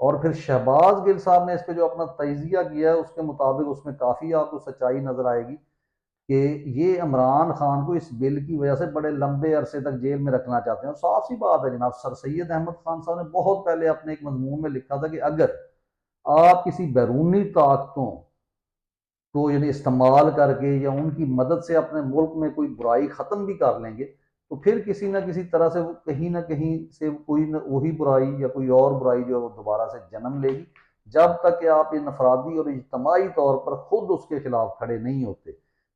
اور پھر شہباز گل صاحب نے اس پہ جو اپنا تجزیہ کیا ہے اس کے مطابق اس میں کافی آپ کو سچائی نظر آئے گی کہ یہ عمران خان کو اس بل کی وجہ سے بڑے لمبے عرصے تک جیل میں رکھنا چاہتے ہیں. اور صاف سی بات ہے جناب, سر سید احمد خان صاحب نے بہت پہلے اپنے ایک مضمون میں لکھا تھا کہ اگر آپ کسی بیرونی طاقتوں کو یعنی استعمال کر کے یا ان کی مدد سے اپنے ملک میں کوئی برائی ختم بھی کر لیں گے تو پھر کسی نہ کسی طرح سے کہیں نہ کہیں سے کوئی وہی برائی یا کوئی اور برائی جو ہے وہ دوبارہ سے جنم لے گی, جب تک کہ آپ انفرادی اور اجتماعی طور پر خود اس کے خلاف کھڑے نہیں ہوتے.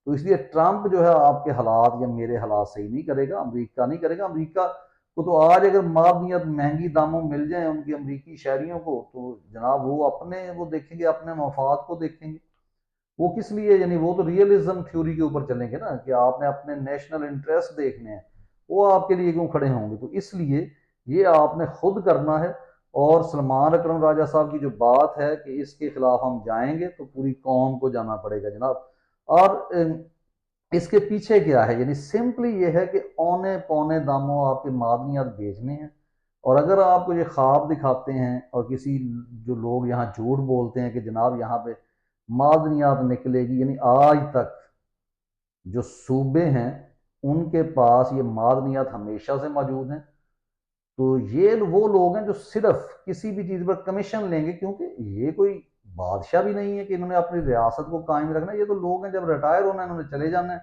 تو اس لیے ٹرمپ جو ہے آپ کے حالات یا میرے حالات صحیح نہیں کرے گا, امریکہ نہیں کرے گا. امریکہ کو تو آج اگر معدنیات مہنگی داموں مل جائیں ان کی امریکی شہریوں کو تو جناب وہ دیکھیں گے, اپنے مفاد کو دیکھیں گے. وہ کس لیے, یعنی وہ تو ریئلزم تھیوری کے اوپر چلیں گے نا کہ آپ نے اپنے نیشنل انٹرسٹ دیکھنے ہیں, وہ آپ کے لیے کیوں کھڑے ہوں گے. تو اس لیے یہ آپ نے خود کرنا ہے. اور سلمان اکرم راجہ صاحب کی جو بات ہے کہ اس کے خلاف ہم جائیں گے تو پوری قوم کو جانا پڑے گا جناب. اور اس کے پیچھے کیا ہے, یعنی سمپلی یہ ہے کہ اونے پونے داموں آپ کے معدنیات بیچنے ہیں. اور اگر آپ کو یہ خواب دکھاتے ہیں اور کسی جو لوگ یہاں جھوٹ بولتے ہیں کہ جناب یہاں پہ معدنیات نکلے گی, یعنی آج تک جو صوبے ہیں ان کے پاس یہ معدنیات ہمیشہ سے موجود ہیں. تو یہ وہ لوگ ہیں جو صرف کسی بھی چیز پر کمیشن لیں گے, کیونکہ یہ کوئی بادشاہ بھی نہیں ہے کہ انہوں نے اپنی ریاست کو قائم رکھنا. یہ تو لوگ ہیں جب ریٹائر ہونا ہے انہوں نے چلے جانا ہے,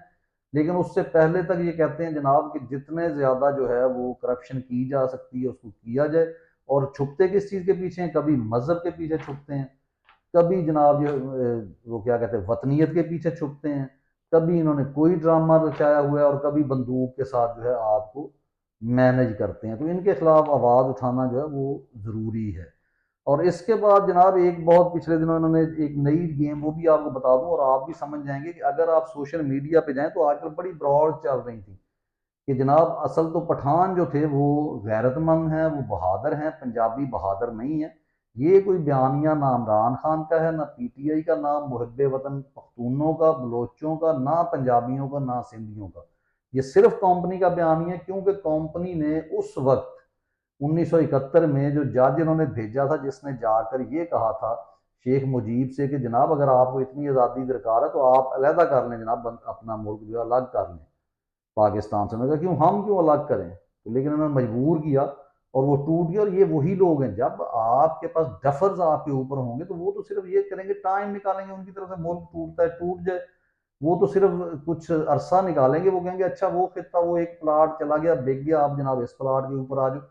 لیکن اس سے پہلے تک یہ کہتے ہیں جناب کہ جتنے زیادہ جو ہے وہ کرپشن کی جا سکتی ہے اس کو کیا جائے. اور چھپتے کس چیز کے پیچھے ہیں, کبھی مذہب کے پیچھے چھپتے ہیں, کبھی جناب وہ کیا کہتے ہیں وطنیت کے پیچھے چھپتے ہیں, کبھی انہوں نے کوئی ڈرامہ رچایا ہوا ہے, اور کبھی بندوق کے ساتھ جو ہے آپ کو مینج کرتے ہیں. تو ان کے خلاف آواز اٹھانا جو ہے وہ ضروری ہے. اور اس کے بعد جناب ایک بہت پچھلے دنوں انہوں نے ایک نئی گیم وہ بھی آپ کو بتا دوں, اور آپ بھی سمجھ جائیں گے کہ اگر آپ سوشل میڈیا پہ جائیں تو آج کل بڑی براڈ چل رہی تھی کہ جناب اصل تو پٹھان جو تھے وہ غیرت مند ہیں, وہ بہادر ہیں, پنجابی بہادر نہیں ہیں. یہ کوئی بیانیہ نہ عمران خان کا ہے, نہ پی ٹی آئی کا, نہ محب وطن پختونوں کا, بلوچوں کا, نہ پنجابیوں کا, نہ سندھیوں کا. یہ صرف کمپنی کا بیانیہ ہے, کیونکہ کمپنی نے اس وقت 1971 میں جو جج انہوں نے بھیجا تھا جس نے جا کر یہ کہا تھا شیخ مجیب سے کہ جناب اگر آپ کو اتنی آزادی درکار ہے تو آپ علیحدہ کر لیں جناب, اپنا ملک جو ہے الگ کر لیں پاکستان سے. میں کہا ہم کیوں الگ کریں, لیکن انہوں نے مجبور کیا اور وہ ٹوٹ گیا. اور یہ وہی لوگ ہیں, جب آپ کے پاس ڈفرز آپ کے اوپر ہوں گے تو وہ تو صرف یہ کریں گے, ٹائم نکالیں گے ان کی طرف سے, ملک ٹوٹتا ہے ٹوٹ جائے, وہ تو صرف کچھ عرصہ نکالیں گے. وہ کہیں گے اچھا وہ خطہ وہ ایک پلاٹ چلا گیا بک گیا, آپ جناب اس پلاٹ کے اوپر آ جاؤ.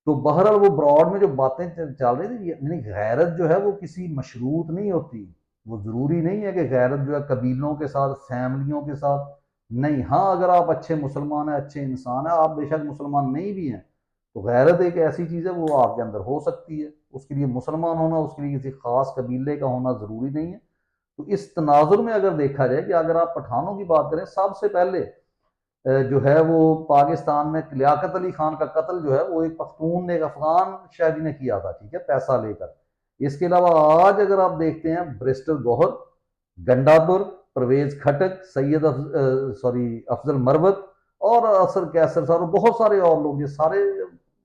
تو بہرحال وہ براڈ میں جو باتیں چل رہی تھی, یعنی غیرت جو ہے وہ کسی مشروط نہیں ہوتی. وہ ضروری نہیں ہے کہ غیرت جو ہے قبیلوں کے ساتھ, فیملیوں کے ساتھ نہیں. ہاں اگر آپ اچھے مسلمان ہیں, اچھے انسان ہیں, آپ بے شک مسلمان نہیں بھی ہیں, تو غیرت ایک ایسی چیز ہے وہ آپ کے اندر ہو سکتی ہے. اس کے لیے مسلمان ہونا, اس کے لیے کسی خاص قبیلے کا ہونا ضروری نہیں ہے. تو اس تناظر میں اگر دیکھا جائے کہ اگر آپ پٹھانوں کی بات کریں, سب سے پہلے جو ہے وہ پاکستان میں لیاقت علی خان کا قتل جو ہے وہ ایک پختون نے, ایک افغان شہری نے کیا تھا, ٹھیک ہے, پیسہ لے کر. اس کے علاوہ آج اگر آپ دیکھتے ہیں بریسٹر گوہر, گنڈا پور, پرویز کھٹک, سید افضل مروت اور اثر کیسر صاحب اور بہت سارے اور لوگ, یہ سارے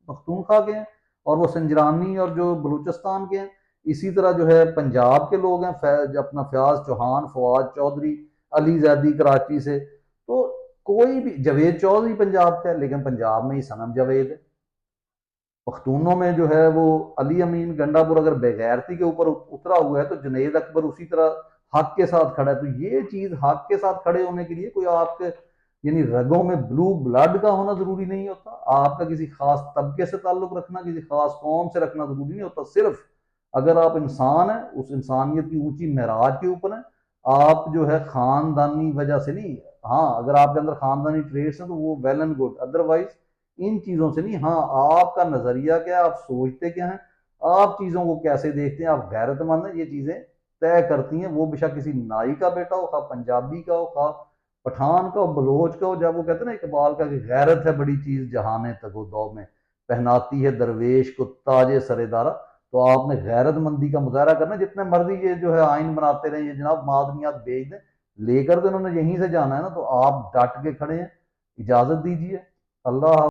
پختونخوا کے ہیں, اور وہ سنجرانی اور جو بلوچستان کے ہیں. اسی طرح جو ہے پنجاب کے لوگ ہیں, اپنا فیاض چوہان, فواد چودھری, علی زیدی کراچی سے. تو کوئی بھی, جوید چودھری پنجاب کا ہے لیکن پنجاب میں ہی صنم جاوید ہے. پختونوں میں جو ہے وہ علی امین گنڈا پور اگر بےغیرتی کے اوپر اترا ہوا ہے تو جنید اکبر اسی طرح حق کے ساتھ کھڑا ہے. تو یہ چیز حق کے ساتھ کھڑے ہونے کے لیے کوئی آپ کے یعنی رگوں میں بلو بلڈ کا ہونا ضروری نہیں ہوتا, آپ کا کسی خاص طبقے سے تعلق رکھنا, کسی خاص قوم سے رکھنا ضروری نہیں ہوتا. صرف اگر آپ انسان ہیں, اس انسانیت کی اونچی معراج کے اوپر ہیں, آپ جو ہے خاندانی وجہ سے نہیں. ہاں اگر آپ کے اندر خاندانی ٹریٹس ہیں تو وہ ویل اینڈ گڈ, ادروائز ان چیزوں سے نہیں. ہاں آپ کا نظریہ کیا ہے, آپ سوچتے کیا ہیں, آپ چیزوں کو کیسے دیکھتے ہیں, آپ غیرت مند ہیں, یہ چیزیں طے کرتی ہیں. وہ بے شک کسی نائی کا بیٹا ہو, خواہ پنجابی کا ہو, خواہ پٹھان کا ہو, بلوچ کا ہو. جب وہ کہتے ہیں نا اقبال کا کہ غیرت ہے بڑی چیز جہانے تگ و دو میں, پہناتی ہے درویش کو تاج سر دارا. تو آپ نے غیرت مندی کا مظاہرہ کرنا. جتنے مرضی یہ جو ہے آئین بناتے رہیں, یہ جناب معدنیات بیچ دیں, لے کر تو انہوں نے یہیں سے جانا ہے نا. تو آپ ڈٹ کے کھڑے ہیں, اجازت دیجیے. اللہ